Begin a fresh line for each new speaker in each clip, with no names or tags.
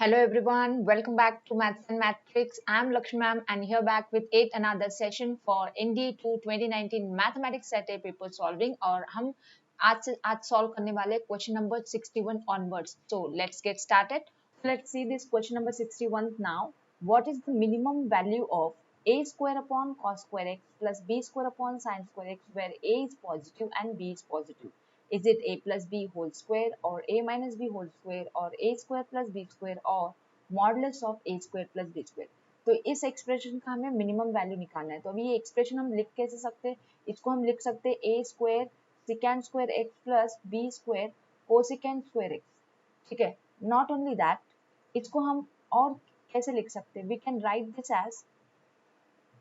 Hello everyone, welcome back to Maths and Matrix. I'm Lakshmi ma'am and here back with yet another session for ND2 2019 Mathematics Set A paper solving और हम आज solve करने वाले question number 61 onwards. So let's get started. Let's see this question number 61 now. What is the minimum value of a square upon cos square x plus b square upon sin square x where a is positive and b is positive? Is it a plus b whole square or a minus b whole square or a square plus b square or modulus of a square plus b square? तो इस expression का हमें minimum value निकालना है। तो अभी ये expression हम लिख कैसे सकते हैं? इसको हम लिख सकते हैं a square secant square x plus b square cosecant square x। ठीक है, नॉट ओनली दैट, इसको हम और कैसे लिख सकते हैं? We can write this as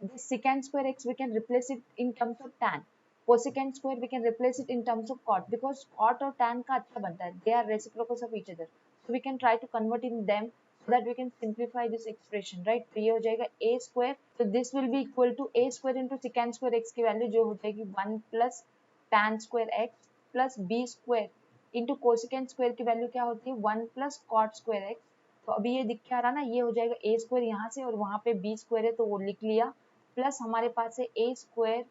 this secant square x, we can replace it in terms of tan. Cosecant square we can replace it in terms of cot, because cot और tan का अच्छा बनता है. They are reciprocals of each other. So we can try to convert in them so that we can simplify this expression, right? तो ये हो जाएगा a square. So this will be equal to a square into secant square x की value जो हो जाएगी 1 plus tan square x plus b square into cosecant square की value क्या होती है? 1 plus cot square x. तो अभी ये दिख क्या रहा ना, ये हो जाएगा a square यहाँ से और वहाँ पे b square है तो वो लिख लिया, प्लस हमारे पास है a square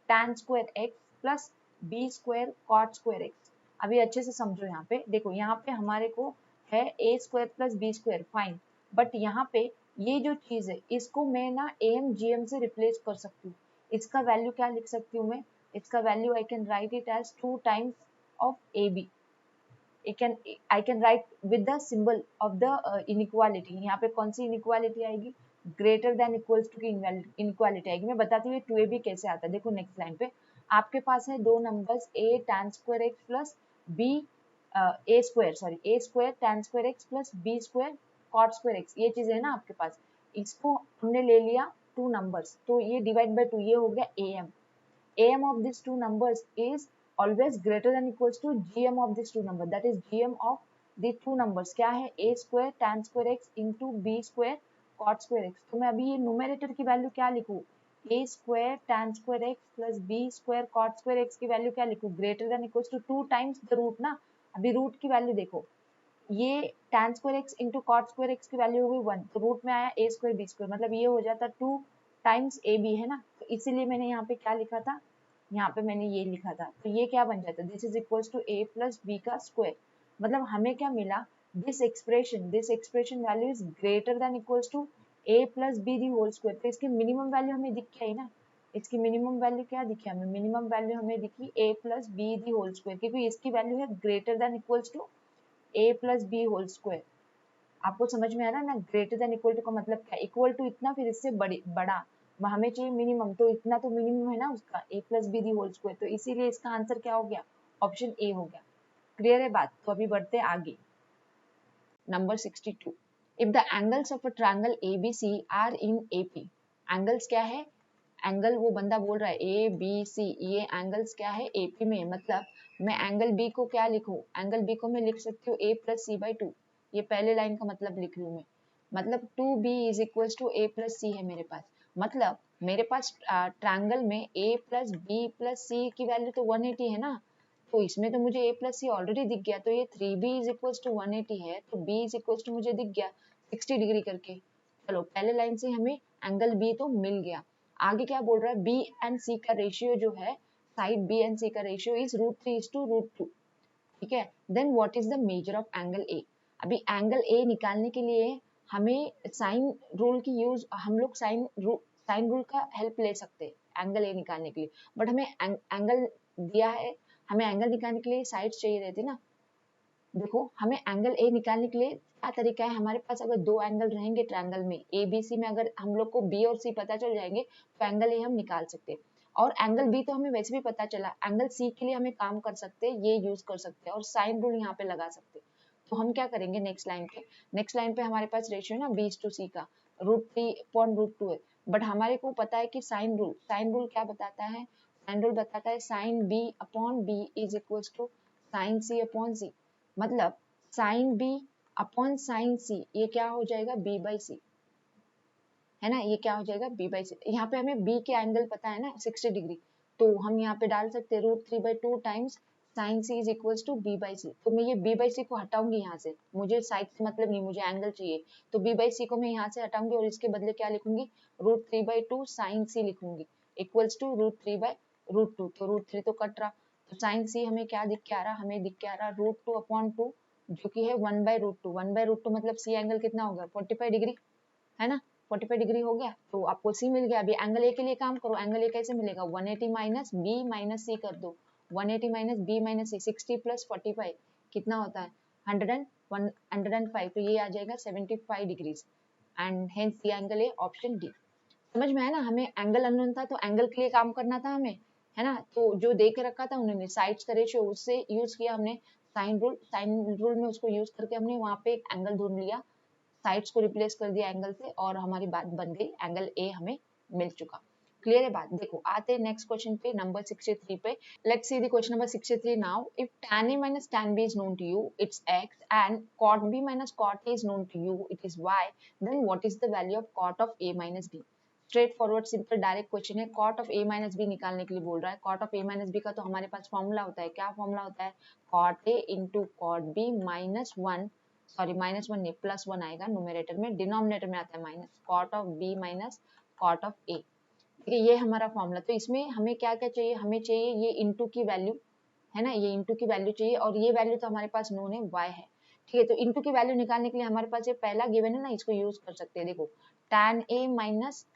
tan square x plus b square cot square x। अभी अच्छे से समझो, यहाँ पे देखो, यहाँ पे हमारे को है a square plus b square, fine, but यहाँ पे ये जो चीज है इसको मैं ना am gm से रिप्लेस कर सकती हूँ। इसका वैल्यू क्या लिख सकती हूँ मैं? इसका value I can write it as 2 times of ab। I can write with the symbol of the inequality। यहाँ पे कौन सी इनइक्वालिटी आएगी? ग्रेटर देन इक्वल्स टू की इनइक्वालिटी आएगी। मैं बताती हूँ 2ab कैसे आता है। देखो नेक्स्ट लाइन पे आपके पास है दो numbers a tan square x plus b a square tan square x plus b square cot square x। ये चीज है ना आपके पास, इसको हमने ले लिया टू नंबर्स, तो ये डिवाइड बाय 2 ये हो गया am of these two numbers is always greater than equals to gm of these two numbers, that is gm of the two numbers क्या है? a square tan square x into b square cot square x। तो मैं अभी ये numerator की value क्या लिखूं? a square tan square x plus b square cot square x की वैल्यू क्या लिखूं? Greater than equals to 2 times the root ना। अभी रूट की वैल्यू देखो, ये tan square x into cot square x की वैल्यू हो गई 1, तो रूट में आया a स्क्वायर b स्क्वायर, मतलब ये हो जाता 2 टाइम्स ab है ना। तो इसीलिए मैंने यहाँ पे क्या लिखा था? यहाँ पे मैंने ये लिखा था, तो ये क्या बन जाता है? This is equals to a plus b का स्क्वायर। मतलब हमें क्या मिला? This expression value is greater than equals to a plus b the whole square. तो इसकी मिनिमम वैल्यू हमें दिख गई ना, इसकी मिनिमम वैल्यू क्या दिखी हमें? मिनिमम वैल्यू हमें दिखी a plus b the whole square, क्योंकि इसकी वैल्यू है greater than equals to a plus B whole square. आपको समझ में आ रहा है ना? ग्रेटर देन इक्वल टू का मतलब क्या? इक्वल टू इतना, फिर इससे बड़ा हमें चाहिए मिनिमम, तो इतना तो मिनिमम है ना उसका, a plus B the whole square. तो इसीलिए इसका आंसर क्या हो गया? ऑप्शन ए हो गया। क्लियर है बात? तो अभी बढ़ते हैं आगे। Number 62, if the angles of a triangle ABC are in AP। Angles क्या है? एंगल वो बंदा बोल रहा है ABC, ये एंगल्स क्या है? AP में। मतलब मैं एंगल B को क्या लिखूं? एंगल B को मैं लिख सकती हूँ a प्लस सी बाई 2। ये पहले लाइन का मतलब लिख लूँ मैं। मतलब 2b is equals to a plus C है मेरे पास। मतलब मेरे पास ट्रायंगल में a plus B plus C की वैल्यू तो 180 है ना, तो इसमें तो मुझे a प्लस सी ऑलरेडी दिख गया, तो ये 3b इज इक्वल्स टू 180 है, तो b इज इक्वल्स टू मुझे दिख गया 60 डिग्री करके। चलो पहले लाइन से हमें एंगल b तो मिल गया। आगे क्या बोल रहा है? b एंड c का रेशियो जो है, साइड b एंड c का रेशियो इज √3:√2। ठीक है, then what is the measure of angle a? अभी एंगल a निकालने के लिए हमें साइन रूल की यूज, हम लोग साइन रूल का हेल्प ले सकते हैं एंगल a निकालने के लिए, बट हमें एंगल दिया है, हमें एंगल निकालने के लिए साइड्स चाहिए रहती ना। देखो हमें एंगल ए निकालने के लिए क्या तरीका है हमारे पास? अगर दो एंगल रहेंगे ट्रायंगल में ए बी सी में, अगर हम लोग को बी और सी पता चल जाएंगे तो एंगल ए हम निकाल सकते हैं, और एंगल बी तो हमें वैसे भी पता चला, एंगल सी के लिए हमें काम कर सकते हैं, ये यूज कर सकते हैं और साइन रूल यहाँ पे लगा सकते हैं। तो हम क्या करेंगे? नेक्स्ट लाइन पे हमारे पास रेशियो है ना b/c का, √3/√2 है, बट हमारे को पता है कि साइन रूल क्या बताता है? साइन रूल बताता है sine b upon b is equals to sine c upon c। मतलब sine b upon sine c, ये क्या हो जाएगा? b बाई सी है ना, ये क्या हो जाएगा? b बाई सी। यहाँ पे हमें b के एंगल पता है ना 60 डिग्री, तो हम यहाँ पे डाल सकते हैं √3/2 times sine C is equals to B by C. तो मैं ये बी बाई सी को हटाऊंगी यहाँ से, मुझे साइड से मतलब नहीं, मुझे एंगल चाहिए, तो बी बाई सी को मैं यहाँ से हटाऊंगी और इसके बदले क्या लिखूंगी, √3/2 साइन सी लिखूंगी इक्वल्स टू √3/√2। तो √3 तो कट रहा, तो साइन सी हमें क्या दिख के आ रहा, हमें दिख के आ रहा √2/2 जो कि है 1/√2। 1/√2 मतलब सी एंगल कितना हो गया, 45 डिग्री, है ना, 45 डिग्री हो गया। तो आपको सी मिल गया। अभी एंगल ए के लिए काम करो, एंगल ए कैसे मिलेगा, 180 माइनस बी माइनस सी कर दो, 180 माइनस बी माइनस सी, 60 प्लस 45 कितना होता है 105, तो ये आ जाएगा 75 degrees and hence the angle A, option D. समझ में आया ना, हमें एंगल अननोन था तो एंगल के लिए काम करना था हमें, है ना, तो जो दे के रखा था उन्होंने साइड्स का रेशियो उससे यूज किया हमने, साइन रूल में उसको यूज करके हमने वहां पे एक एंगल ढूंढ लिया, साइड्स को रिप्लेस कर दिया एंगल से और हमारी बात बन गई, एंगल ए हमें मिल चुका। क्लियर है बात। देखो आते हैं नेक्स्ट क्वेश्चन पे, नंबर 63 पे। Let's see the question number 63 now. If tan a minus tan b is known to you, it's x, and cot b minus cot a is known to you, it is y, then what is the value of cot of a minus b? Straightforward simple direct question है, cot of A minus B निकालने के लिए बोल रहा है। Cot of A minus B का तो हमारे पास फॉर्मूला होता है, क्या फॉर्मूला होता है, cot A into cot B minus one, sorry minus one नहीं प्लस वन आएगा न्यूमरेटर में, डिनोमिनेटर में आता है minus, cot of B minus cot of A. ठीक है, ये हमारा फॉर्मूला। तो इसमें हमें क्या क्या चाहिए, हमें चाहिए ये इंटू की वैल्यू, है ना, ये इंटू की वैल्यू चाहिए और ये वैल्यू तो हमारे पास नोन है y है। ठीक है, तो इंटू की वैल्यू निकालने के लिए हमारे पास ये पहला गिवन है ना, इसको यूज कर सकते हैं। देखो tan a minus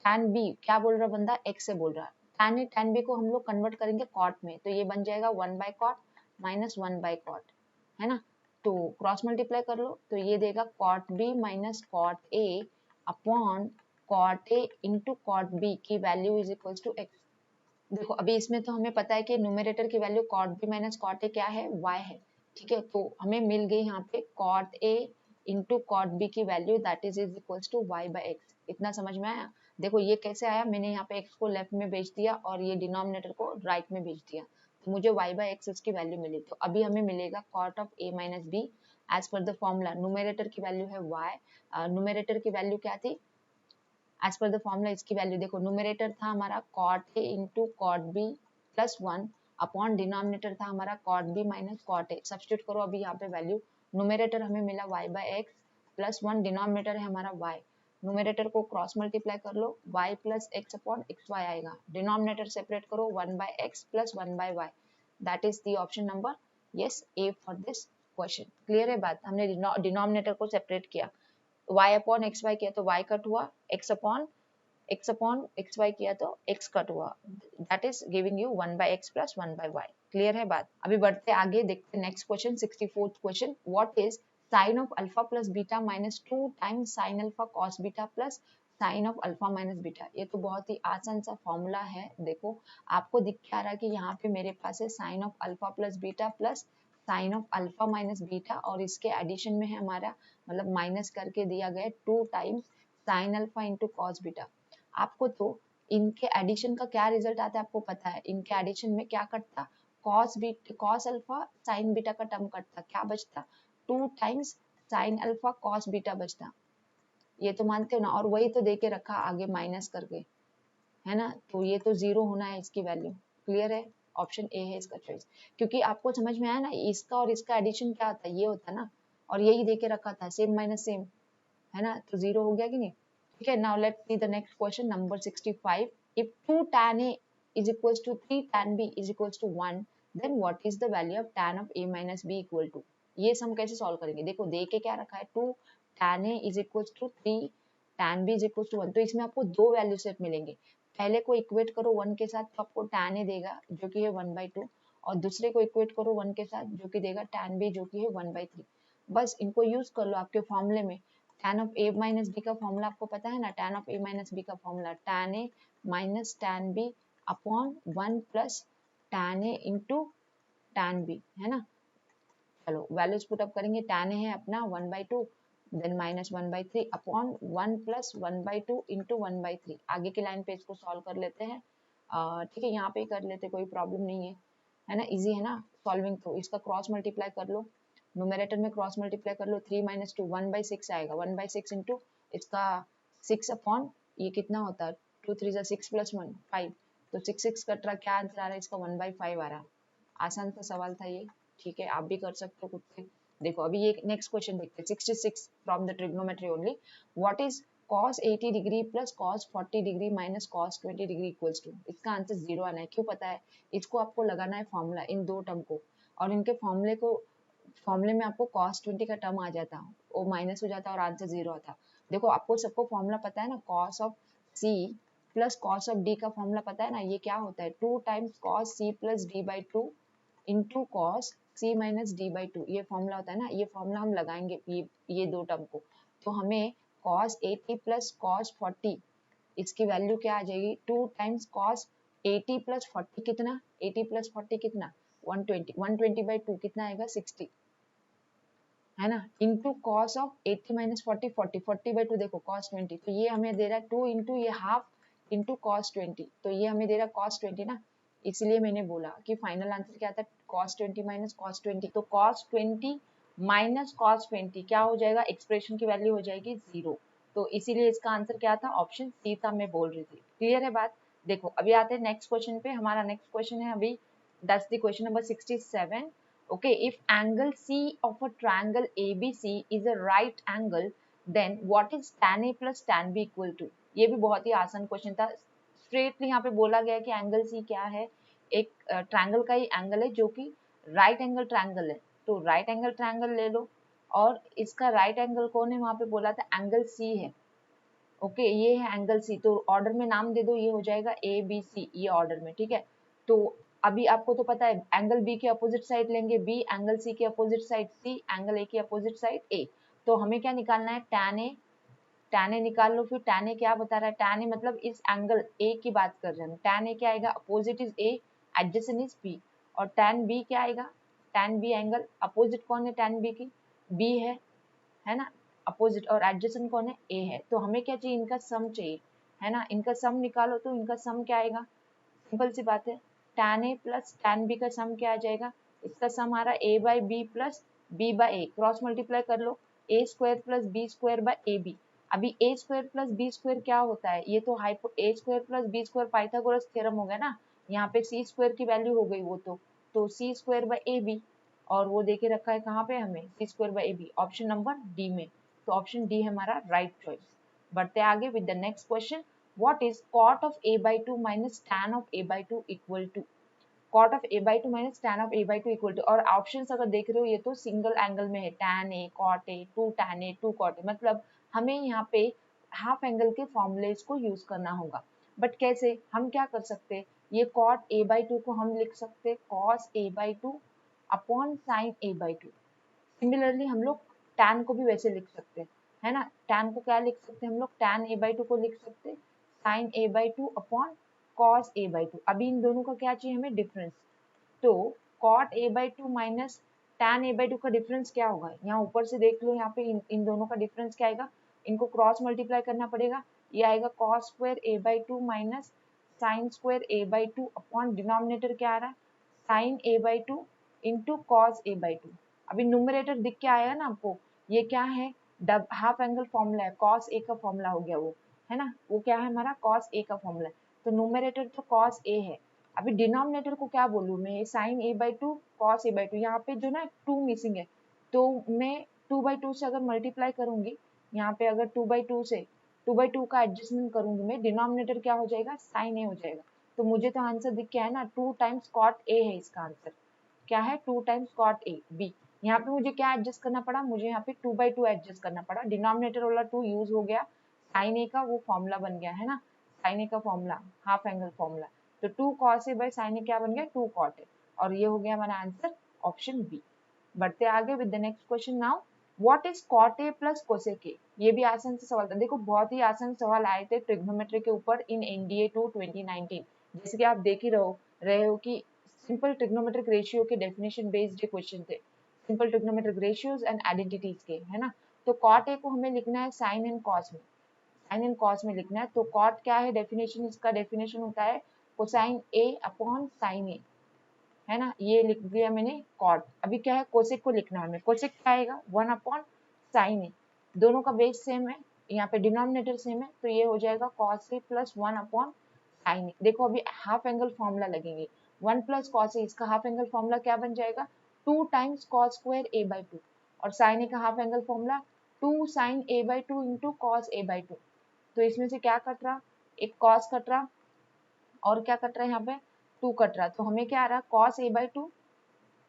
tan b, क्या बोल रहा बंदा, x से बोल रहा है, tan a tan b को हम लोग कन्वर्ट करेंगे कॉट में, तो ये बन जाएगा 1/cot माइनस 1/cot, है ना, तो क्रॉस मल्टीप्लाई कर लो तो ये देगा cot b minus cot a upon cot a into cot b की value is equal to x। देखो अभी इसमें तो हमें पता है कि न्यूमरेटर की value cot b minus cot a क्या है, y है। ठीक है, तो हमें मिल गई यहाँ पे cot a into cot b की value that is equal to y/x। इतना समझ में आया। देखो ये कैसे आया, मैंने यहाँ पे x को लेफ्ट में भेज दिया और ये डिनोमिनेटर को राइट में भेज दिया, तो मुझे y/x इसकी वैल्यू मिली। तो अभी हमें मिलेगा cot of a minus b as per the formula, numerator की वैल्यू है y, न्यूमरेटर की वैल्यू क्या थी एज पर द फॉर्मूला, इसकी वैल्यू देखो, न्यूमरेटर था हमारा cot a into cot b plus one upon denominator था हमारा cot b minus cot a। Substitute करो अभी यहाँ पे वैल्यू, न्यूमरेटर हमें मिला y/x प्लस वन, डिनोमिनेटर है हमारा y, न्यूमरेटर को क्रॉस मल्टीप्लाई कर लो, y plus x upon x y आएगा, डिनोमिनेटर सेपरेट करो 1/x plus 1/y, that is the option number yes A for this question. Clear है बात, हमने डिनोमिनेटर को सेपरेट किया, y अपॉन एक्स वाई किया तो y कट हुआ, x अपॉन एक्स वाई किया तो x कट हुआ, that is giving you 1/x plus 1/y। Clear है बात। अभी बढ़ते आगे, देखते next question 64th question. What is sine of alpha plus beta minus 2 times sine alpha cos beta plus sine of alpha minus beta. ये तो बहुत ही आसान सा फॉर्मूला है। देखो आपको दिख क्या रहा है कि यहाँ पे मेरे पास है sine of alpha plus beta plus sine of alpha minus beta और इसके एडिशन में है हमारा, मतलब माइनस करके दिया गया 2 times sine alpha into cos beta. आपको तो इनके एडिशन का क्या रिजल्ट आता है आपको पता है, इनके एडिशन में क्या कटता, कॉस अल्फा साइन बीटा का टर्म कटता, क्या बचता 2 times sine alpha cos beta बचता, ये तो मानते हो ना, और वही तो देके रखा आगे माइनस करके, है ना, तो ये तो जीरो होना है इसकी वैल्यू। क्लियर है, ऑप्शन ए है इसका चॉइस, क्योंकि आपको समझ में आया ना, इसका और इसका एडिशन क्या होता है, ये होता है ना, और यही देके रखा था सेम माइनस सेम, है ना, तो जीरो हो गया कि नहीं। ठीक है, now let's see the next question number 65। If 2 tan a is equals to 3 tan b is equals to 1, then what is the value of tan of a minus b equal to? ये सम कैसे solve करेंगे, देखो दे के क्या रखा है 2 tan a is equals to 3 tan b is equals to 1, तो इसमें आपको दो वैल्यू सेट मिलेंगे, पहले को इक्वेट करो 1 के साथ तो आपको tan a देगा जो कि है 1/2, और दूसरे को इक्वेट करो 1 के साथ जो कि देगा tan b जो कि है 1/3। बस इनको यूज कर लो आपके फॉर्मूले में, tan of a minus b का फॉर्मूला आपको पता है ना, tan of a minus b का formula tan a minus tan b upon 1 plus tan a into tan b, है ना। चलो वैल्यूज पुट अप करेंगे, tan a है अपना 1/2 then minus 1/3 upon 1 plus 1/2 into 1/3। आगे की लाइन पे इसको सॉल्व कर लेते हैं, ठीक है, यहाँ पे ही कर लेते, कोई प्रॉब्लम नहीं है ना, इजी है ना सॉल्विंग। तो इसका क्रॉस मल्टीप्लाई कर लो, न्यूमरेटर में क्रॉस मल्टीप्लाई कर लो, 3 माइनस 2 1/6 आएगा, 1/6 इंटू इसका 6 अपॉन ये कितना होता है 2 3 6 प्लस 1 5, तो 6 6 कट रहा, क्या आंसर आ रहा है इसका 1/5 आ रहा है। आसान सा सवाल था ये, ठीक है, आप भी कर सकते हो खुद से। देखो अभी ये नेक्स्ट क्वेश्चन देखते हैं, 66 from the trigonometry only. What is cos 80 degree plus cos 40 degree minus cos 20 degree equals to? इसका आंसर 0 आना है। क्यों पता है? इसको आपको लगाना है फॉर्मूला, इन दो टर्म को, और इनके फॉर्मूले में आपको cos 20 का टर्म आ जाता, वो माइनस हो जाता और आंसर 0 आता। देखो आपको सबको फॉर्मूला पता है ना, cos of c plus cos of d का फॉर्मूला पता है ना, ये क्या होता है, 2 times cos c plus d by 2 into cos c minus d by 2, ये फॉर्मूला होता है ना, ये फॉर्मूला हम लगाएंगे ये दो टर्म को, तो हमें cos 80 प्लस cos 40, इसकी वैल्यू क्या आ जाएगी, 2 टाइम्स cos 80 प्लस 40 कितना, 80 प्लस 40 कितना, 120, 120 बाई 2 कितना आएगा, 60, है ना, into cos of 80 minus 40, 40 by 2 देखो cos 20, तो ये हमें दे रहा है 2 इंटू ये हाफ इंटू cos 20, तो ये हमें दे रहा है cos 20 ना, इसलिए मैंने बोला कि फाइनल आंसर क्या था, cos 20 माइनस cos 20, तो cos 20 माइनस cos 20 क्या हो जाएगा, एक्सप्रेशन की वैल्यू हो जाएगी 0, तो इसीलिए इसका आंसर क्या था, ऑप्शन सी था, मैं बोल रही थी। क्लियर है बात? देखो अभी आते हैं नेक्स्ट क्वेश्चन पे, हमारा नेक्स्ट क्वेश्चन है अभी, that's the question number 67। Okay, if angle C of a triangle ABC is a right angle, then what is tan A plus tan B equal to? ये भी बहुत ही आसान क्वेश्चन था, straightly यहाँ पे बोला गया कि एंगल C क्या है, एक ट्रायंगल का ही एंगल है जो कि राइट एंगल ट्रायंगल है, तो राइट एंगल ट्रायंगल ले लो, और इसका राइट एंगल कौन है, वहाँ पे बोला था एंगल C है। ओके ये है एंगल सी, तो ऑर्डर में नाम दे दो, ये हो जाएगा ए बी सी, ये ऑर्डर में, ठीक है। तो अभी आपको तो पता है एंगल बी के अपोजिट साइड लेंगे बी, एंगल सी के opposite side C, angle A के अपोजिट साइड ए, तो हमें क्या निकालना है, टैन ए निकाल लो, फिर टैन ए क्या बता रहा है, टैन ए मतलब इस एंगल ए की बात कर रहे हैं, टैन ए क्या आएगा, opposite is A, adjacent is B, और टैन बी क्या आएगा, टैन बी एंगल अपोजिट कौन है टैन बी की, बी है ना, अपोजिट, और एडजेसेंट कौन है, ए है, तो हमें क्या चाहिए, इनका सम चाहिए, है ना, इनका सम निकालो, तो इनका सम क्या आएगा, सिंपल सी बात है, tan ए प्लस tan बी का सम क्या आ जाएगा, इसका सम आ रहा है a by B plus B by A, cross multiply कर लो, A square plus B square by A B. अभी A square plus B square क्या होता है, ये तो hypo, A square plus B square Pythagoras theorem हो गया ना, यहाँ पे सी स्क्वायर की वैल्यू हो गई वो, तो C square by A B, और वो देके रखा है कहाँ पे हमें, C square by A B, option number D में, तो ऑप्शन डी है हमारा राइट चॉइस। बढ़ते आगे with the next question, what is cot of a by 2 minus tan of a by 2 equal to? cot of a by 2 minus tan of a by 2 equal to, और options अगर देख रहे हो ये तो single angle में है, tan a cot a 2 tan a 2 cot a, मतलब हमें यहाँ पे हाफ एंगल के फॉर्मूलेस को यूज करना होगा, बट कैसे, हम क्या कर सकते, ये cot a by 2 को हम लिख सकते cos a by 2 upon sin a by 2, similarly हम लोग tan को भी वैसे लिख सकते हैं, है ना, tan को क्या लिख सकते हैं हम लोग, tan a by 2 को लिख सकते हैं sin a by 2 upon cos a by 2, अभी इन दोनों का क्या चाहिए हमें, डिफरेंस, तो cot a by 2 minus tan a by 2 का डिफरेंस क्या होगा, यहाँ ऊपर से देख लो, यहाँ पे इन दोनों का डिफरेंस क्या आएगा, इनको क्रॉस मल्टीप्लाई करना पड़ेगा, ये आएगा cos square a by 2 minus sin square a by 2 upon denominator क्या आ रहा है, sin a by 2 into cos a by 2, अभी न्यूमरेटर दिख के आएगा ना आपको, ये क्या है, डब हाफ एंगल फॉर्मूला है, cos a का फॉर्मूला हो गया वो, है ना, वो क्या है हमारा cos a का फॉर्मूला है, तो न्यूमरेटर तो cos a है, अभी डिनोमिनेटर को क्या बोलूँ मैं, sin a by 2 cos a by 2, यहाँ पे जो ना 2 मिसिंग है, तो मैं 2 by 2 से अगर मल्टीप्लाई करूंगी, यहाँ पे अगर 2 by 2 से 2 by 2 का एडजस्टमेंट करूंगी मैं, डिनोमिनेटर क्या हो जाएगा, sin a हो जाएगा, तो मुझे तो आंसर दिख के है ना, 2 टाइम्स cot a है इसका आंसर, क्या है, 2 टाइम्स cot a b, यहाँ पे मुझे क्या एडजस्ट करना पड़ा, मुझे यहाँ पे 2 by 2 एडजस्ट करना पड़ा, डिनोमिनेटर वाला 2 यूज हो गया, sin a का वो फॉर्मूला बन गया, है ना, sin a का फॉर्मूला हाफ एंगल फॉर्मूला, तो 2 cos a by sin a क्या बन गया, 2 cot a, और ये हो गया हमारा आंसर ऑप्शन बी। बढ़ते आगे with the next question now, what is cot a plus cosec a, ये भी आसान से सवाल था, देखो बहुत ही आसान सवाल आए थे ट्रिग्नोमेट्री के ऊपर इन एनडीए 2 2019, जैसे कि आप देख ही रहे हो कि सिंपल ट्रिग्नोमेट्रिक रेशियो के डेफिनेशन बेस्ड क्वेश्चन थे, simple trigonometric ratios and identities के, है ना, तो cot a को हमें लिखना है साइन एंड कॉस में, साइन एंड कॉस में लिखना है, तो cot क्या है डेफिनेशन, इसका डेफिनेशन होता है cosine a upon sine a, है ना, ये लिख दिया मैंने cot, अभी क्या है कोसेक को लिखना है हमें, कोसेक क्या आएगा 1 अपॉन साइन a, दोनों का बेस सेम है, यहाँ पे डिनोमिनेटर सेम है, तो ये हो जाएगा cos a plus 1 upon sine a, देखो अभी हाफ एंगल फॉर्मूला लगेंगे, 1 प्लस कॉस ए, इसका हाफ एंगल फॉर्मूला क्या बन जाएगा 2 times cos square A by 2, और साइन ए का half angle formula 2 sine A by 2 into cos A by 2। तो इसमें से क्या कट रहा, एक कॉस कट रहा और क्या कट रहा है यहाँ पे 2 कट रहा, तो हमें क्या आ रहा cos A by 2,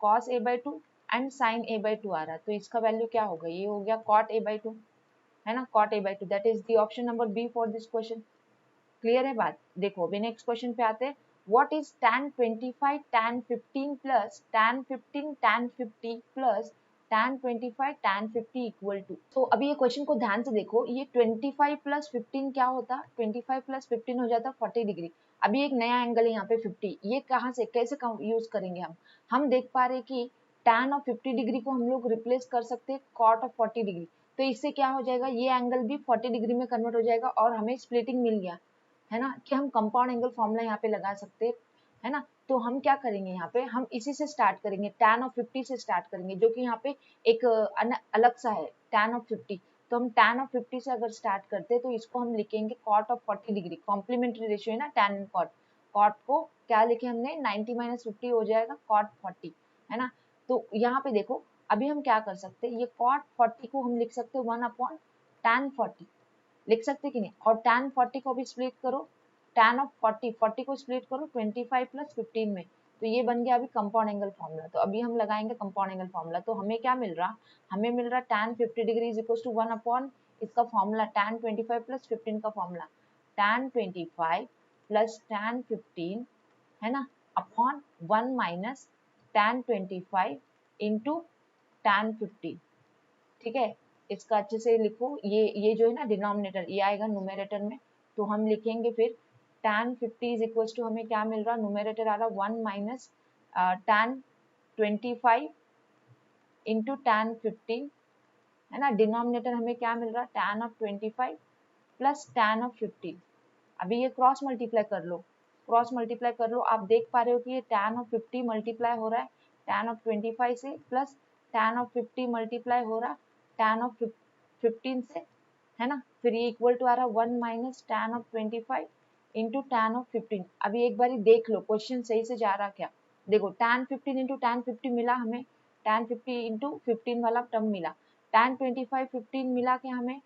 cos A by 2 and sine A by 2 आ रहा है। तो इसका वैल्यू क्या होगा, ये हो गया कॉट ए बाई 2, है ना, cot A by 2, that is the option number B for this question. Clear है बात। देखो अभी नेक्स्ट क्वेश्चन पे आते हैं, what is tan 25 tan 15 plus tan 15 tan 50 plus tan 25 tan 50 equal to. तो अभी ये क्वेश्चन को ध्यान से देखो, ये 25 प्लस 15 क्या होता, 25 प्लस 15 हो जाता 40 डिग्री। अभी एक नया एंगल है यहाँ पे 50, ये कहाँ से कैसे यूज करेंगे हम देख पा रहे कि tan ऑफ 50 डिग्री को हम लोग रिप्लेस कर सकते हैं cot ऑफ 40 डिग्री, तो इससे क्या हो जाएगा, ये एंगल भी 40 डिग्री में कन्वर्ट हो जाएगा और हमें स्प्लिटिंग मिल गया, है ना, कि हम कंपाउंड एंगल फॉर्मूला यहाँ पे लगा सकते हैं, है ना। तो हम क्या करेंगे यहाँ पे, हम इसी से स्टार्ट करेंगे, tan ऑफ 50 से स्टार्ट करेंगे, जो कि यहाँ पे एक अलग सा है tan ऑफ 50। तो हम tan ऑफ 50 से अगर स्टार्ट करते हैं तो इसको हम लिखेंगे cot of 40 degree, complementary ratio है ना tan एंड cot, cot को क्या लिखे हमने 90 माइनस 50 हो जाएगा cot 40, है ना। तो यहाँ पे देखो अभी हम क्या कर सकते हैं, ये cot 40 को हम लिख सकते हैं 1 अपॉन tan 40, लिख सकते कि नहीं, और tan 40 को भी स्प्लिट करो, tan ऑफ 40 को स्प्लिट करो 25 प्लस 15 में, तो ये बन गया अभी कंपाउंड एंगल फॉर्मूला। तो अभी हम लगाएंगे कंपाउंड एंगल फॉर्मूला, तो हमें क्या मिल रहा, हमें मिल रहा tan 50 degree is equal to 1 upon इसका फॉर्मूला tan 25 प्लस 15 का फॉर्मूला tan 25 प्लस tan 15, है ना, upon 1 minus tan 25 into tan 50, ठीक है। इसका अच्छे से लिखो, ये जो है ना डिनोमिनेटर, ये आएगा न्यूमरेटर में, तो हम लिखेंगे फिर tan 50 इज इक्वल टू, हमें क्या मिल रहा, न्यूमरेटर आ रहा 1 माइनस tan 25 इंटू tan 15, है ना, डिनोमिनेटर हमें क्या मिल रहा tan of 25 plus tan of 50। अभी ये क्रॉस मल्टीप्लाई कर लो, क्रॉस मल्टीप्लाई कर लो, आप देख पा रहे हो कि ये tan ऑफ 50 मल्टीप्लाई हो रहा है tan ऑफ 25 से, प्लस tan ऑफ 50 मल्टीप्लाई हो रहा tan ऑफ 15 से, है ना, फिर ये इक्वल टू आ रहा 1 minus tan of 25 into tan of 15। अभी एक बार देख लो क्वेश्चन सही से जा रहा क्या, देखो tan 15 इंटू tan 50 मिला हमें, tan 50 इंटू 15 वाला टर्म मिला, tan 25 15 मिला के हमें,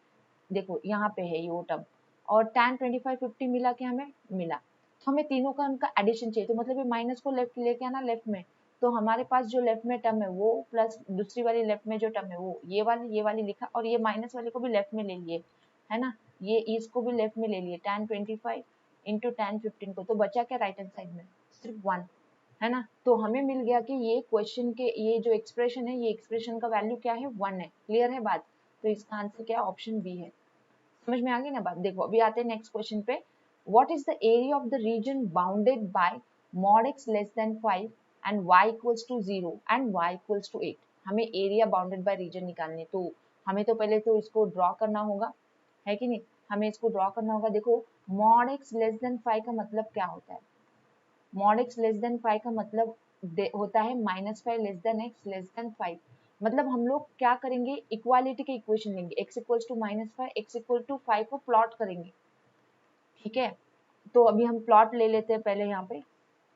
देखो यहाँ पे है ये वो टर्म, और tan 25 50 मिला के हमें मिला, तो हमें तीनों का उनका एडिशन चाहिए, तो मतलब ये माइनस को लेफ्ट लेके आना लेफ्ट में, तो हमारे पास जो लेफ्ट में टर्म है वो प्लस दूसरी वाली लेफ्ट में जो टर्म है वो ये वाली लिखा, और ये माइनस वाले को भी लेफ्ट में ले लिए, है ना, ये इसको भी लेफ्ट में ले लिए tan 25 इंटू tan 15 को, तो बचा क्या राइट हैंड साइड में सिर्फ 1, है ना। तो हमें मिल गया कि ये क्वेश्चन के ये जो एक्सप्रेशन है, ये एक्सप्रेशन का वैल्यू क्या है 1 है। क्लियर है बात, तो इसका आंसर क्या ऑप्शन बी है। समझ में आ गई ना बात। देखो अभी आते हैं नेक्स्ट क्वेश्चन पे, what is the area of the region bounded by mod x less than 5 and y equals to 0 and y equals to 8। हमें एरिया बाउंडेड बाय रीजन निकालने, तो हमें तो पहले तो इसको ड्रॉ करना होगा, है कि नहीं, हमें इसको ड्रॉ करना होगा। देखो mod x लेस देन 5 का मतलब क्या होता है, mod x लेस देन 5 का मतलब होता है -5 less than x less than 5। मतलब हम लोग क्या करेंगे, इक्वालिटी के इक्वेशन लेंगे, x equals to -5 x equal to 5 को प्लॉट करेंगे, ठीक है। तो अभी हम प्लॉट ले लेते हैं पहले यहाँ पे,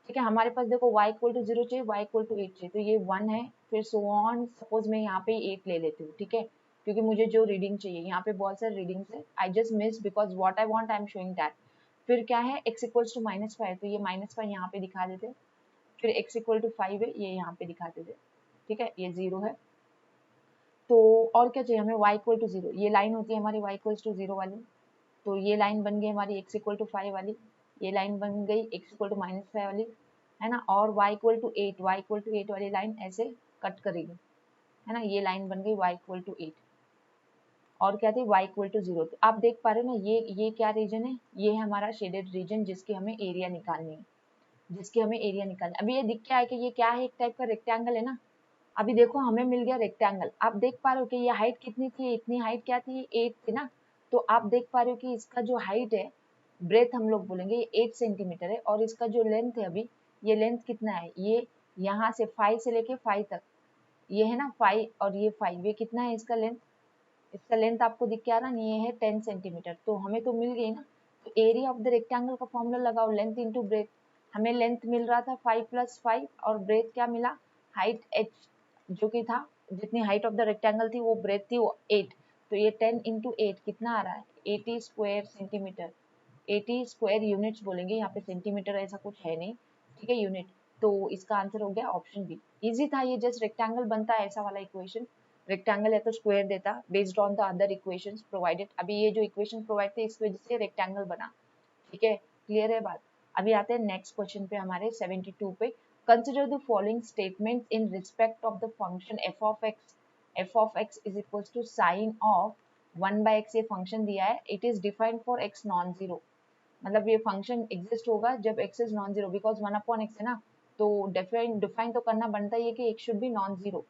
ठीक है। हमारे पास देखो y इक्वल टू 0 चाहिए, y इक्वल टू 8 चाहिए, तो ये 1 है, फिर सो ऑन, सपोज मैं यहाँ पे 8 ले लेती हूँ, ठीक है, क्योंकि मुझे जो रीडिंग चाहिए, यहाँ पे बहुत सारे रीडिंग्स है, I just miss because what I want I am showing that. फिर क्या है x इक्वल्स टू -5, तो ये -5 यहाँ पे दिखा देते, फिर x इक्वल टू 5 है, ये यहाँ पे दिखा देते, ठीक है, ये 0 है। तो और क्या चाहिए हमें, y इक्वल टू 0, ये लाइन होती है हमारी y इक्वल्स टू 0 वाली, तो ये लाइन बन गई हमारी x इक्वल टू 5 वाली, ये लाइन बन गई x इक्वल टू -5 वाली, है ना, और y equal to 8, y equal to 8 वाली लाइन ऐसे कट करेगी, है ना, ये लाइन बन गई y इक्वल टू 8, और क्या थी y इक्वल टू 0। तो आप देख पा रहे हो ना, ये क्या रीजन है, ये है हमारा शेडेड रीजन, जिसकी हमें एरिया निकालनी है, जिसकी हमें एरिया निकालनी। अभी ये दिख क्या है कि ये क्या है, एक टाइप का रेक्टेंगल है ना। अभी देखो हमें मिल गया रेक्टेंगल, आप देख पा रहे हो कि ये हाइट कितनी थी, इतनी हाइट क्या थी, 8 थी ना। तो आप देख पा रहे हो कि इसका जो हाइट है, ब्रेथ हम लोग बोलेंगे, ये 8 सेंटीमीटर है, और इसका जो लेंथ है अभी, ये लेंथ कितना है, ये यहाँ से 5 से लेके 5 तक, ये है ना 5 और ये 5, ये कितना है इसका लेंथ, इसका लेंथ आपको दिख के आ रहा नहीं, ये है 10 सेंटीमीटर, तो हमें तो मिल गई ना। तो एरिया ऑफ द रेक्टेंगल का फॉर्मूला लगाओ, लेंथ इंटू ब्रेथ, हमें लेंथ मिल रहा था 5 + 5 और ब्रेथ क्या मिला, हाइट h जो कि था, जितनी हाइट ऑफ द रेक्टेंगल थी वो ब्रेथ थी वो 8, तो ये 10 × 8 कितना आ रहा है 80 स्क्वायर सेंटीमीटर, 80 स्क्वायर यूनिट्स बोलेंगे, यहाँ पे सेंटीमीटर ऐसा कुछ है नहीं, ठीक है, यूनिट। तो इसका आंसर हो गया ऑप्शन बी। इजी था ये, जस्ट रेक्टेंगल बनता है ऐसा वाला इक्वेशन, रेक्टेंगल या तो स्क्वायर देता based on the other equations provided. अभी ये जो इक्वेशन प्रोवाइड थे इस वजह से रेक्टेंगल बना, ठीक है, क्लियर है बात। अभी आते हैं नेक्स्ट क्वेश्चन पे हमारे 72 पे। Consider the following statement in respect of the function f of x is equals to sine of 1/x, ये फंक्शन दिया है, it is defined for x non zero, मतलब ये फंक्शन एग्जिस्ट होगा जब x is non zero, because 1/x है ना, तो डिफाइन तो करना बनता ही है कि x should be non zero.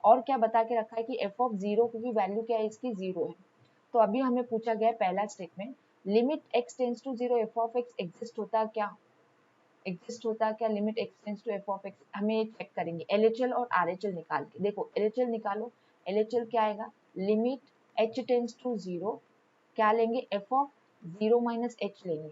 और क्या बता के रखा है कि f ऑफ जीरो की वैल्यू क्या है, इसकी जीरो है। तो अभी हमें पूछा गया पहला statement, limit x tends to zero f of x exist होता क्या, एग्जिस्ट होता क्या limit x tends to f of x, हमें ये चेक करेंगे LHL और RHL निकाल के। देखो LHL निकालो, LHL क्या आएगा, limit h tends to zero, क्या लेंगे f ऑफ 0 - h लेंगे,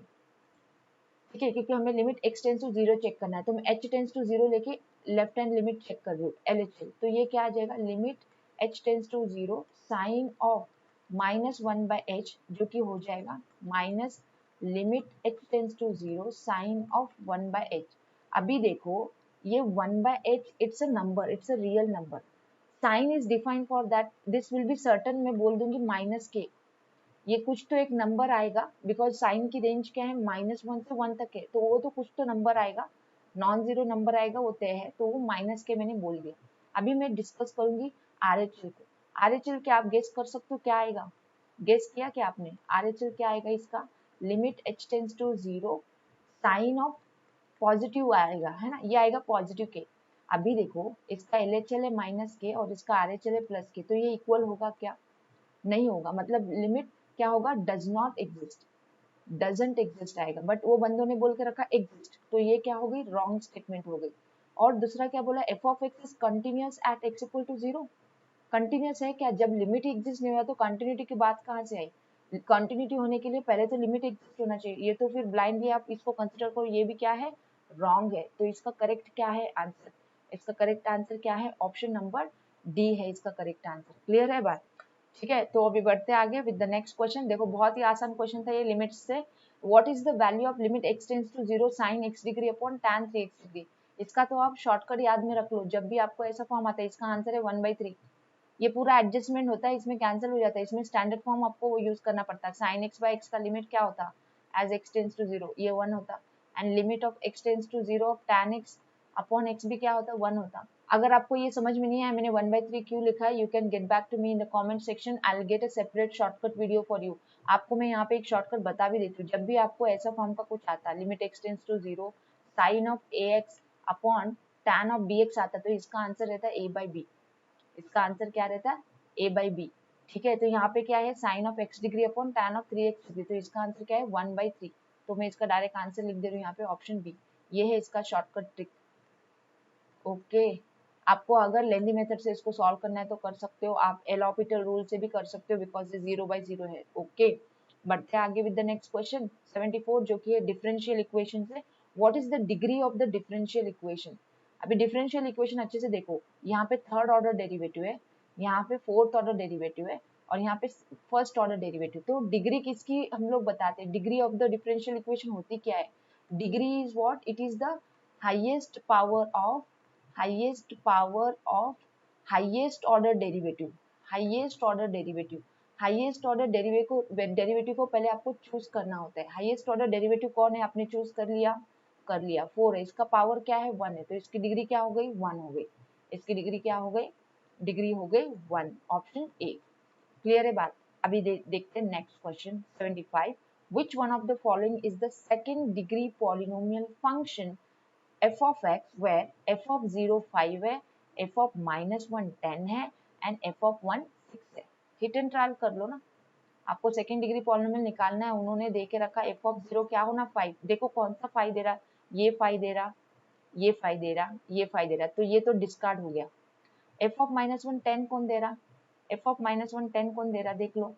ठीक है, क्योंकि हमें limit x tends to zero check करना है, तो मैं h टेंस टू जीरो लेके लेफ्ट हैंड लिमिट चेक कर रही हूँ LHL, तो ये क्या आ जाएगा, limit h tends to zero sine of -1/h, जो कि हो जाएगा minus limit h tends to zero sine of 1/h। अभी देखो ये 1/h it's a number, it's a real number, sine is defined for that, this will be certain, मैं बोल दूंगी माइनस के, ये कुछ तो एक नंबर आएगा, बिकॉज साइन की रेंज क्या है -1 से 1 तक है, तो वो तो कुछ तो नंबर आएगा, नॉन जीरो नंबर आएगा, वो तय है, तो वो माइनस के मैंने बोल दिया। अभी मैं डिस्कस करूंगी RHL को। RHL क्या आप गेस कर सकते हो क्या आएगा, गेस किया क्या आपने, RHL क्या आएगा इसका, limit h tends to zero sine of positive आएगा, है ना, ये आएगा पॉजिटिव के। अभी देखो इसका LHL है माइनस के और इसका RHL है प्लस के, तो ये इक्वल होगा क्या, नहीं होगा, मतलब लिमिट क्या होगा, does not exist, doesn't exist आएगा, बट वो बंदों ने बोल के रखा एग्जिस्ट, तो ये क्या हो गई, रॉन्ग स्टेटमेंट हो गई। और दूसरा क्या बोला, F of X is continuous at X equal to zero, continuous है क्या, जब लिमिट एग्जिस्ट नहीं हुआ तो कंटिन्यूटी की बात कहाँ से आई, कंटिन्यूटी होने के लिए पहले तो लिमिट एग्जिस्ट होना चाहिए, ये तो फिर ब्लाइंडली आप इसको कंसिडर करो, ये भी क्या है, रॉन्ग है, तो इसका करेक्ट क्या है आंसर, इसका करेक्ट आंसर क्या है, ऑप्शन नंबर डी है इसका करेक्ट आंसर। क्लियर है बात, ठीक है, तो अभी बढ़ते आगे विद द नेक्स्ट क्वेश्चन। देखो बहुत ही आसान क्वेश्चन था ये लिमिट्स से। What is the value of limit x tends to 0 sin x degree upon tan 3x degree, इसका तो आप शॉर्टकट याद में रख लो, जब भी आपको ऐसा फॉर्म आता है इसका आंसर है 1/3, ये पूरा एडजस्टमेंट होता है, इसमें कैंसिल हो जाता है, इसमें स्टैंडर्ड फॉर्म आपको वो यूज करना पड़ता है, sin x/x का लिमिट क्या होता एज x टेंड्स टू 0, ये 1 होता, and limit of x tends to 0 of tan x upon x भी क्या होता, 1 होता। अगर आपको ये समझ में नहीं आया मैंने 1/3 क्यों लिखा है, you can get back to me in the comment section, I will get a separate shortcut video for you. आपको मैं यहाँ पे एक शॉर्टकट बता भी देती हूँ, जब भी आपको ऐसा फॉर्म का कुछ आता है, limit x tends to 0 sine of ax upon tan of bx आता, तो इसका आंसर रहता है a/b, इसका आंसर क्या रहता है a/b, ठीक है। तो यहाँ पे क्या है, sine of x degree upon tan of 3x degree, तो इसका आंसर क्या है 1/3, तो मैं इसका डायरेक्ट आंसर लिख दे रही हूँ यहाँ पे ऑप्शन बी, ये है इसका शॉर्टकट ट्रिक। ओके, आपको अगर लेंदी मेथड से इसको सॉल्व करना है तो कर सकते हो, आप एलॉपिटल रूल से भी कर सकते हो, बिकॉज ये 0/0 है। ओके, बढ़ते हैं आगे विद द नेक्स्ट क्वेश्चन 74, जो कि है डिफरेंशियल इक्वेशन से। What is the degree of the differential equation. अभी डिफरेंशियल इक्वेशन अच्छे से देखो, यहाँ पे थर्ड ऑर्डर डेरिवेटिव है, यहाँ पे फोर्थ ऑर्डर डेरिवेटिव है, और यहाँ पे फर्स्ट ऑर्डर डेरिवेटिव, तो डिग्री किसकी हम लोग बताते हैं, degree of the differential equation होती क्या है, degree is what, it is the highest power of highest power of highest order derivative, highest order derivative, highest order derivative को पहले आपको चूज करना होता है, हाईएस्ट ऑर्डर डेरिवेटिव कौन है, आपने चूज कर लिया 4 है, इसका पावर क्या है 1 है, तो इसकी डिग्री क्या हो गई 1 हो गई, इसकी डिग्री क्या हो गई, डिग्री हो गई 1, ऑप्शन ए। क्लियर है बात। अभी देखते हैं next question 75, which one of the following is the second degree polynomial function f of x where f of 0 5 है, f of -1 10 है, एंड f of 1 6 है। हिट एंड ट्रायल कर लो ना, आपको सेकेंड डिग्री पॉलिनोमियल निकालना है, उन्होंने दे के रखा f of 0 क्या होना 5, देखो कौन सा 5 दे रहा, ये 5 दे रहा, ये 5 दे रहा, ये 5 दे रहा, तो ये तो डिस्कार्ड हो गया। f of -1 10 कौन दे रहा, f of -1 10 कौन दे रहा, देख लो,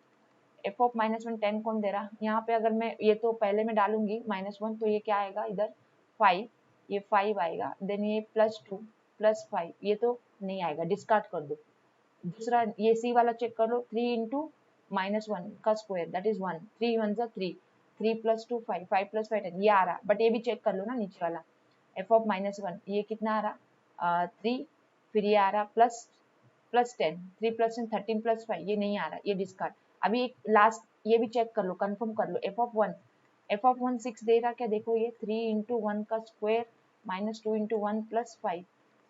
f of -1 10 कौन दे रहा, यहाँ पे अगर मैं ये तो पहले में डालूंगी -1, तो ये क्या आएगा इधर 5, ये 5 आएगा, देन ये +2 +5, ये तो नहीं आएगा, डिस्कार्ड कर दो। दूसरा ये सी वाला चेक कर लो, 3 इंटू -1 का स्क्वायर दैट इज 1, 3 1 जा 3, 3 + 2 5, 5 + 5 10, ये आ रहा, बट ये भी चेक कर लो ना नीचे वाला, f ऑफ -1 ये कितना आ रहा 3, फिर ये आ रहा +10, 3 + 10 13 + 5, ये नहीं आ रहा, ये डिस्कार्ड। अभी एक लास्ट ये भी चेक कर लो, कंफर्म कर लो, f ऑफ 1 6 दे रहा क्या, देखो ये 3 इंटू 1 का स्क्वायर -2 इंटू 1 + 5,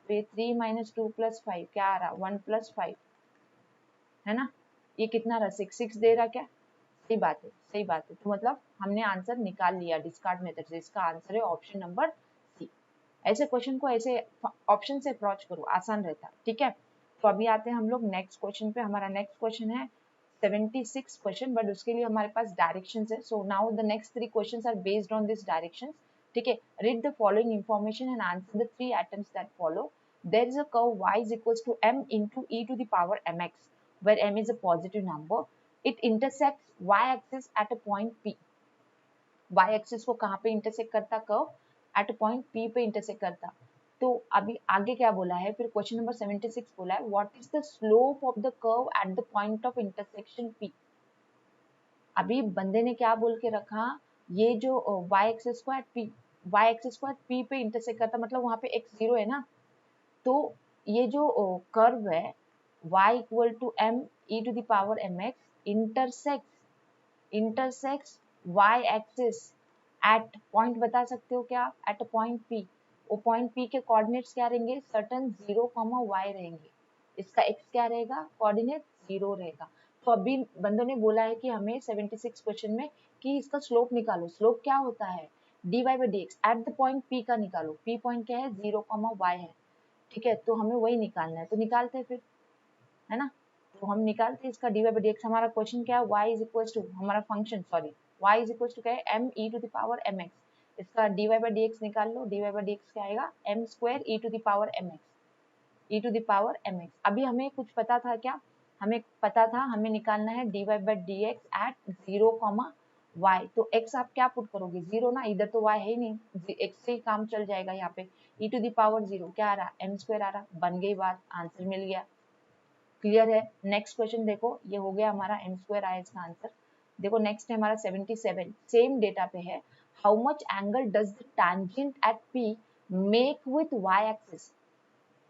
फिर 3 - 2 + 5 क्या आ रहा 1 + 5, है ना, ये कितना रहा 6 दे रहा क्या, सही बात है, सही बात है। तो मतलब हमने आंसर निकाल लिया डिस्कार्ड मेथड से, इसका आंसर है ऑप्शन नंबर सी। ऐसे क्वेश्चन को ऐसे ऑप्शन से अप्रोच करो, आसान रहता, ठीक है। तो अभी आते हैं हम लोग नेक्स्ट क्वेश्चन पे। हमारा नेक्स्ट क्वेश्चन है 76 क्वेश्चन, बट उसके लिए हमारे पास डायरेक्शंस है। So now the next 3 questions are based on this directions, ठीक है। Read the following information and answer the 3 items that follow. There is a curve y is equals to m into e to the power mx, where m is a positive number. It intersects y-axis at a point P. y-axis को कहाँ पे intersect करता curve, eight a point P पे intersect करता। तो अभी आगे क्या बोला है, फिर क्वेश्चन नंबर 76 बोला है, what is the slope of the curve at the point of intersection P। अभी बंदे ने क्या बोल के रखा, ये जो y-axis को एट P पे इंटरसेक्ट करता, मतलब वहाँ पे x 0 है ना, तो ये जो कर्व है y equal to m e to the power mx intersects y axis at point, बता सकते हो क्या, एट अ पॉइंट P। वो पॉइंट P के कोऑर्डिनेट्स क्या रहेंगे, सर्टेन 0, y रहेंगे। इसका x क्या रहेगा, कोऑर्डिनेट 0 रहेगा। तो अभी बंदों ने बोला है कि हमें 76 क्वेश्चन में कि इसका स्लोप निकालो। स्लोप क्या होता है, dy/dx at the point P का निकालो। P पॉइंट क्या है, 0, y है, ठीक है। तो हमें वही निकालना है, तो निकालते हैं फिर, है ना। तो हम निकालते हैं इसका dy/dx। हमारा क्वेश्चन क्या है, y इज इक्वल टू, हमारा function sorry y is equal to क्या है, m e to the power mx। इसका dy/dx निकाल लो, dy/dx क्या आएगा, m square e to the power mx। अभी हमें कुछ पता था क्या, हमें पता था हमें निकालना है dy/dx एट 0, y। तो x आप क्या पुट करोगे, 0 ना, इधर तो y है ही नहीं, x से ही काम चल जाएगा। यहाँ पे e टू द पावर 0 क्या आ रहा, m स्क्वायर आ रहा, बन गई बात, आंसर मिल गया, क्लियर है। नेक्स्ट क्वेश्चन देखो, ये हो गया हमारा m स्क्वायर आया इसका आंसर। देखो नेक्स्ट है हमारा 77, सेम डेटा पे है, how much angle does the tangent at P make with y axis.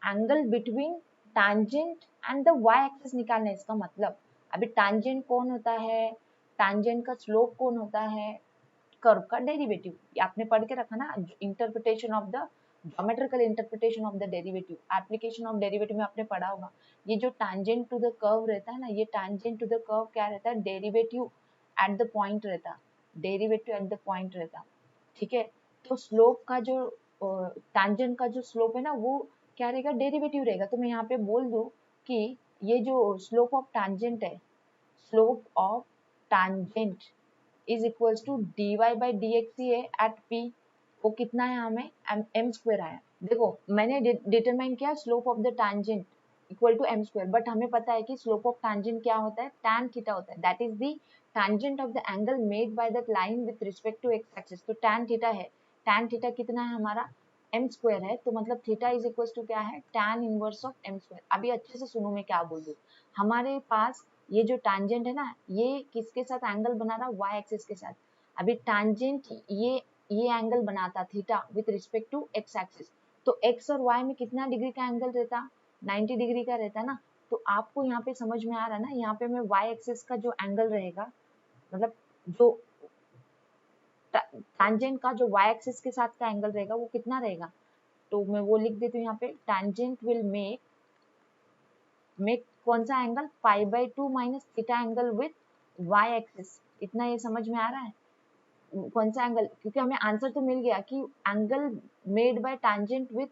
Angle between tangent and the y axis निकालना है इसका मतलब। अभी टैंजेंट कौन होता है, टैंजेंट का स्लोप कौन होता है, कर्व का डेरिवेटिव। आपने पढ़ के रखा ना, interpretation of the geometrical interpretation of the derivative, application of derivative में आपने पढ़ा होगा। ये जो टैंजेंट टू द कर्व रहता है ना, ये टैंजेंट टू द कर्व क्या रहता है, डेरिवेटिव एट द पॉइंट रहता, डेरिवेटिव एट द पॉइंट रहता, ठीक है। तो स्लोप का जो टैंजेंट का जो स्लोप है ना, वो क्या रहेगा, डेरिवेटिव रहेगा। तो मैं यहाँ पे बोल दूं कि ये जो स्लोप ऑफ टैंजेंट है, slope of tangent is equals to dy/dx ही है एट P। वो कितना है, हमें m स्क्वायर आया। देखो मैंने डिटरमाइन किया slope of the tangent equal to m square, but हमें पता है कि स्लोप ऑफ टैंजेंट क्या होता है, tan थीटा होता है, that is the tangent of the angle made by that line with respect to x axis. तो tan थीटा है, tan थीटा कितना है हमारा, m स्क्वायर है, तो मतलब थीटा इज इक्वल टू क्या है, tan inverse of m square. अभी अच्छे से सुनो मैं क्या बोल रही हूँ, हमारे पास ये जो टैंजेंट है ना, ये किसके साथ एंगल बना रहा, y एक्सिस के साथ। अभी टैंजेंट ये एंगल बनाता theta with respect to x axis, तो x और y में कितना डिग्री का एंगल रहता, 90 डिग्री का रहता ना। तो आपको यहाँ पे समझ में आ रहा है ना, यहाँ पे मैं y एक्सिस का जो एंगल रहेगा, मतलब जो टैंजेंट का जो y एक्सिस के साथ का एंगल रहेगा वो कितना रहेगा, तो मैं वो लिख देती हूँ यहाँ पे, टैंजेंट विल मेक कौन सा angle, π/2 minus theta angle with y axis. इतना ये समझ में आ रहा है, कौन सा एंगल, क्योंकि हमें आंसर तो मिल गया कि angle made bye tangent with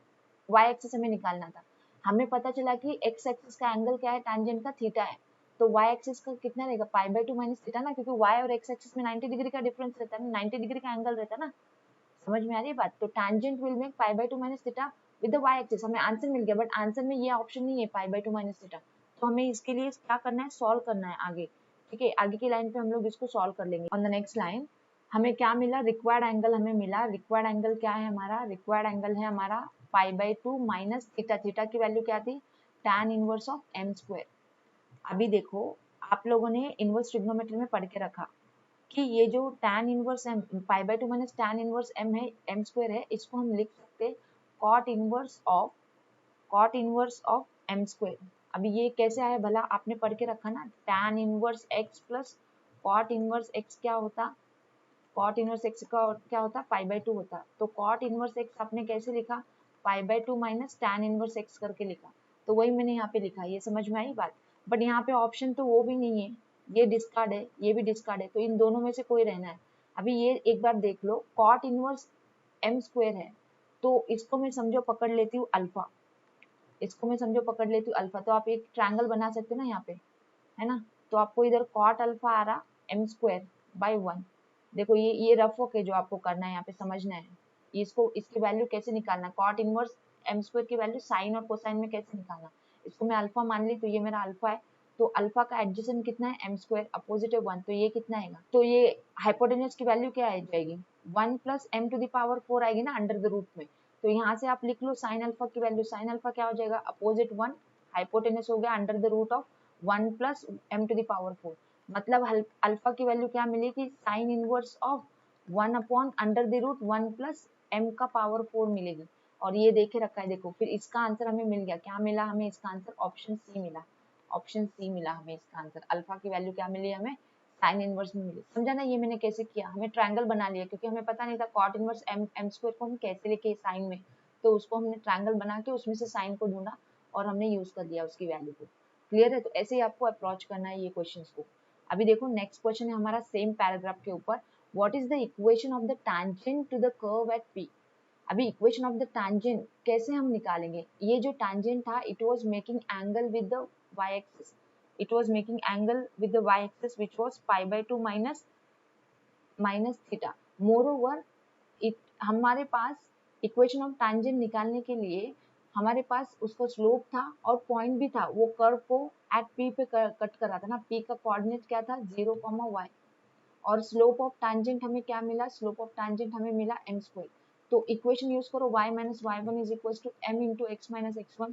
y axis हमें निकालना था। हमें पता चला कि x एक्सिस का एंगल क्या है, टैंजेंट का थीटा है, तो y एक्सिस का कितना रहेगा, π/2 माइनस थीटा ना, क्योंकि y और x एक्सिस में 90 डिग्री का डिफरेंस रहता है ना, 90 डिग्री का एंगल रहता है ना, समझ में आ रही है बात। तो tangent will make π/2 minus theta with the y axis, हमें आंसर मिल गया, बट आंसर में ये ऑप्शन नहीं है π/2 माइनस थीटा। तो हमें इसके लिए क्या करना है, सॉल्व करना है आगे, ठीक है। आगे की लाइन पे हम लोग इसको सॉल्व कर लेंगे। ऑन द नेक्स्ट लाइन, हमें क्या मिला, रिक्वायर्ड एंगल हमें मिला। रिक्वायर्ड एंगल क्या है हमारा, रिक्वायर्ड एंगल है हमारा π/2 माइनस थीटा। थीटा की वैल्यू क्या थी, tan inverse of m square. अभी देखो आप लोगों ने इनवर्स ट्रिग्नोमेट्री में पढ़ के रखा कि ये जो tan inverse m π/2 minus tan inverse m है, m स्क्वायर है, इसको हम लिख सकते cot inverse of m square. अभी ये कैसे आया भला, आपने पढ़ के रखा ना, tan inverse x plus cot inverse x क्या होता, cot इनवर्स x का क्या होता, π/2 होता। तो cot इनवर्स x आपने कैसे लिखा, π/2 माइनस tan इनवर्स x करके लिखा। तो वही मैंने यहाँ पे लिखा, ये समझ में आई बात। बट यहाँ पे ऑप्शन तो वो भी नहीं है, ये डिस्कार्ड है, ये भी डिस्कार्ड है, तो इन दोनों में से कोई रहना है। अभी ये एक बार देख लो, cot इनवर्स m स्क्वायर है, तो इसको मैं समझो पकड़ लेती हूँ अल्फा, इसको मैं समझो पकड़ लेती हूँ अल्फा, तो आप एक ट्रायंगल बना सकते हो ना यहाँ पे, है ना। तो आपको इधर कॉट अल्फा आ रहा m स्क्वायर बाई 1। देखो ये रफ होके जो आपको करना है यहाँ पे समझना है, इसको इसकी वैल्यू कैसे निकालना, कॉट इनवर्स m स्क्वायर की वैल्यू साइन और कोसाइन में कैसे निकालना। इसको मैं अल्फा मान ली, तो ये मेरा अल्फा है, तो अल्फा का एडजेसेंट कितना है m स्क्वायर, अपोजिट है 1, तो ये कितना आएगा, तो ये हाइपोटेन्यूज की वैल्यू क्या आ जाएगी, 1 plus m to the power 4 आएगी ना अंडर द रूट में। तो यहाँ से आप लिख लो साइन अल्फा की वैल्यू, साइन अल्फा क्या हो जाएगा, अपोजिट 1, हाइपोटेन्यूज हो गया under the root of 1 plus m to the power 4। मतलब अल्फा की वैल्यू क्या मिलेगी, sine inverse of 1 upon under the root 1 plus m का पावर 4 मिलेगी। और ये देखे रखा है, देखो फिर इसका आंसर हमें मिल गया, क्या मिला हमें इसका आंसर, ऑप्शन सी मिला, ऑप्शन सी मिला हमें इसका आंसर। अल्फा की वैल्यू क्या मिली हमें, साइन इनवर्स में मिली। समझा ना, ये मैंने कैसे किया, हमें ट्रायंगल बना लिया, क्योंकि हमें पता नहीं था कॉट इनवर्स m स्क्वायर को हम कैसे लिखे साइन में, तो उसको हमने ट्रायंगल बना के उसमें से साइन को ढूंढा और हमने यूज कर लिया उसकी वैल्यू को। क्लियर है, तो ऐसे ही आपको अप्रोच करना है ये क्वेश्चंस को। अभी देखो नेक्स्ट क्वेश्चन है हमारा सेम पैराग्राफ के ऊपर, what is the equation of the tangent to the curve at P। अभी इक्वेशन ऑफ द टैंजेंट कैसे हम निकालेंगे, ये जो टैंजेंट था it was making angle with the y axis, it was making angle with the y axis which was π/2 minus theta. Moreover it हमारे पास equation of tangent निकालने के लिए हमारे पास उसका स्लोप था और पॉइंट भी था, वो कर्व को एट P पे कट कर रहा था ना, P का कोऑर्डिनेट क्या था 0, y। और स्लोप ऑफ टैंजेंट हमें क्या मिला, स्लोप ऑफ टैंजेंट हमें मिला m स्क्वायर। तो इक्वेशन यूज करो y minus y1 is equal to m into x minus x1।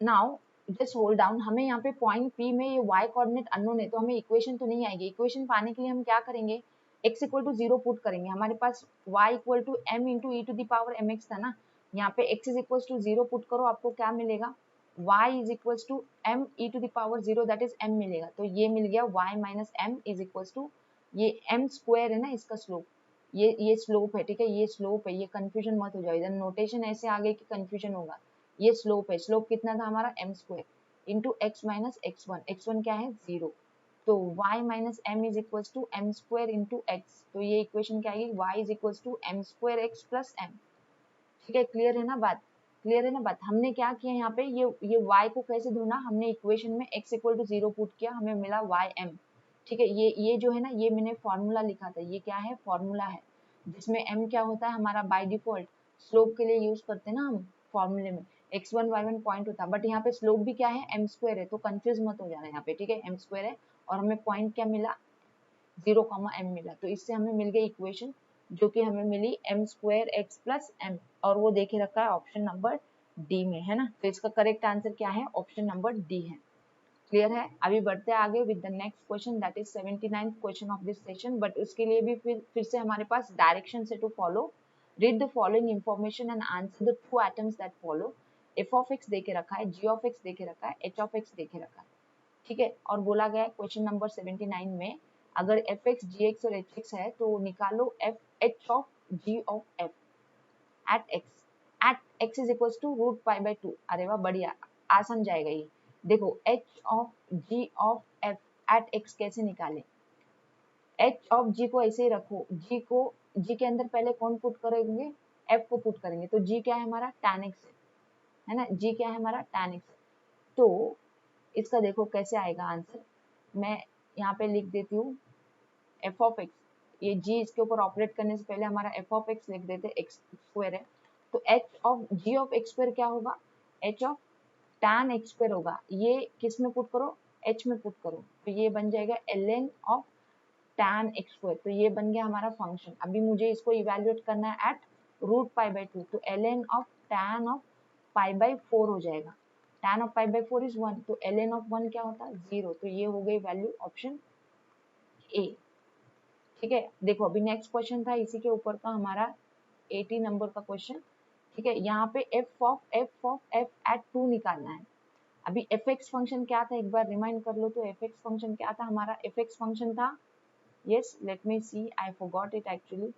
Now just hold down, हमें यहाँ पे पॉइंट P में ये y कोऑर्डिनेट अननोन है, तो हमें इक्वेशन तो नहीं आएगी। इक्वेशन पाने के लिए हम क्या करेंगे, x इक्वल टू 0 पुट करेंगे, हमारे पास y equal to m into e to the power mx था ना, यहाँ पे x is equal to 0 put करो, आपको क्या मिलेगा, y is equal to m e to the power 0 that is m मिलेगा। तो ये मिल गया y minus m is equal to, ये m स्क्वायर है ना इसका स्लोप, ये स्लोप है, ठीक है, ये स्लोप है, ये कंफ्यूजन मत हो जाए, इधर नोटेशन ऐसे आ गए कि कंफ्यूजन होगा। ये स्लोप है, स्लोप कितना था हमारा m square into x minus x1, x1 क्या है 0, तो y minus m is equal to m square into x. तो ये इक्वेशन क्या आएगी, y is equal to m square x plus m। ठीक है, क्लियर है ना बात, क्लियर है ना बात। हमने क्या किया यहाँ पे, ये y को कैसे ढूंढा, हमने इक्वेशन में x इक्वल टू 0 पुट किया, हमें मिला ym। ठीक है, ये जो है ना, ये मैंने फॉर्मूला लिखा था, ये क्या है, फॉर्मूला है, जिसमें m क्या होता है हमारा बाय डिफॉल्ट स्लोप के लिए यूज करते हैं ना हम फॉर्मूले में, x1 y1 पॉइंट होता है, बट यहाँ पे स्लोप भी क्या है m स्क्वायर है, तो कंफ्यूज मत हो जाना यहाँ पे, ठीक है, m स्क्वायर है और हमें पॉइंट क्या मिला 0, m मिला। तो इससे हमें मिल गई इक्वेशन जो कि हमें मिली m square x plus m, और वो देखे रखा है ऑप्शन नंबर डी में, है ना। तो इसका करेक्ट आंसर क्या है, ऑप्शन नंबर डी है। क्लियर है, अभी बढ़ते हैं आगे with the next question, that is 79th question of this session. But उसके लिए भी फिर से हमारे पास डायरेक्शन से to follow, read the following information and answer the two items that follow. F of x देके रखा है, जी ऑफ एक्स देके रखा है, एच ऑफ एक्स देके रखा है, ठीक है। और बोला गया है क्वेश्चन नंबर 79 में, अगर एफ एक्स जी एक्स और एच एक्स है तो निकालो F H of G of F at X is equal to root π/2। अरे वाह बढ़िया, आसान जाएगा ये। देखो H of G of F at X कैसे निकालें, एच ऑफ जी को ऐसे ही रखो, जी के अंदर पहले कौन पुट करेंगे, एफ को पुट करेंगे, तो जी क्या है हमारा tan x है ना, जी क्या है हमारा tan x। तो इसका देखो कैसे आएगा आंसर, मैं यहाँ पे लिख देती हूँ एफ ऑफ एक्स, ये जी इसके ऊपर ऑपरेट करने से पहले हमारा एफ ऑफ एक्स लिख देते, एक्स स्क्वायर है, तो H of G of x square क्या होगा, H of tan x square होगा, ये किस में पुट करो, एच में पुट करो, तो ये बन जाएगा ln of tan x square, तो ये बन गया हमारा फंक्शन। अभी मुझे इसको इवेल्युएट करना है एट रूट पाई बाई 2, तो ln of tan of pi by 4 हो जाएगा। tan of pi by 4 is 1, तो ln ऑफ 1 क्या होता है 0, तो ये हो गई वैल्यू ऑप्शन ए। ठीक है, देखो अभी नेक्स्ट क्वेश्चन था इसी के ऊपर का हमारा 80 नंबर का क्वेश्चन। ठीक है, यहाँ पे f एट 2 निकालना है। अभी एफ एक्स फंक्शन क्या था एक बार रिमाइंड कर लो, तो एफ एक्स फंक्शन क्या था हमारा, एफ एक्स फंक्शन था, yes let me see, I forgot it actually.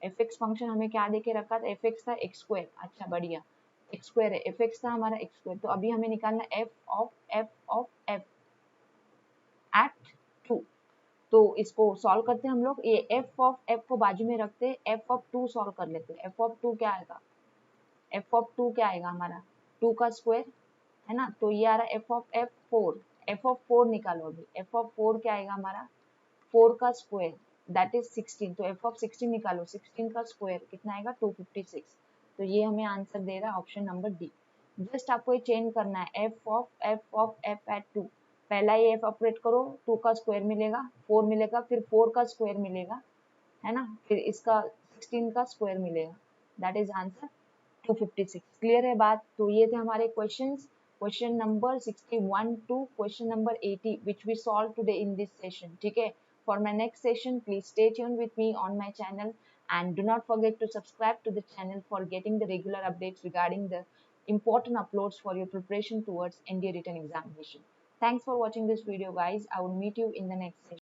F x function हमें क्या देके रखा था, एफ एक्स था एक्स स्क्वायर, अच्छा बढ़िया, एक्स स्क्वायर है, एफ एक्स था हमारा एक्स स्क्वायर, तो अभी हमें निकालना एफ एट 2। तो इसको सॉल्व करते हैं हम लोग, ये एफ ऑफ एफ को बाजू में रखते हैं, एफ ऑफ 2 सॉल्व कर लेते हैं। एफ ऑफ 2 क्या आएगा, एफ ऑफ 2 क्या आएगा हमारा 2 का स्क्वायर है ना, तो ये आ रहा है F of F 4, F of 4 निकालो। अभी एफ ऑफ 4 क्या आएगा हमारा 4 का स्क्वायर दैट इज 16, तो एफ ऑफ 16 निकालो, 16 का स्क्वायर कितना आएगा 256, तो ये हमें आंसर दे रहा है ऑप्शन नंबर डी। जस्ट आपको ये चेंज करना है, एफ ऑफ एफ एट 2, पहला ये एफ ऑपरेट करो, 2 का स्क्वायर मिलेगा 4 मिलेगा, फिर 4 का स्क्वायर मिलेगा है ना, फिर इसका 16 का स्क्वायर मिलेगा, दैट इज आंसर 256। क्लियर है बात, तो ये थे हमारे questions, question number 61 to question number 80 which we solved today in this session। ठीक है, for my next session please stay tuned with me on my channel and do not forget to subscribe to the channel for getting the regular updates regarding the important uploads for your preparation towards NDA written examination। Thanks for watching this video guys, I will meet you in the next session।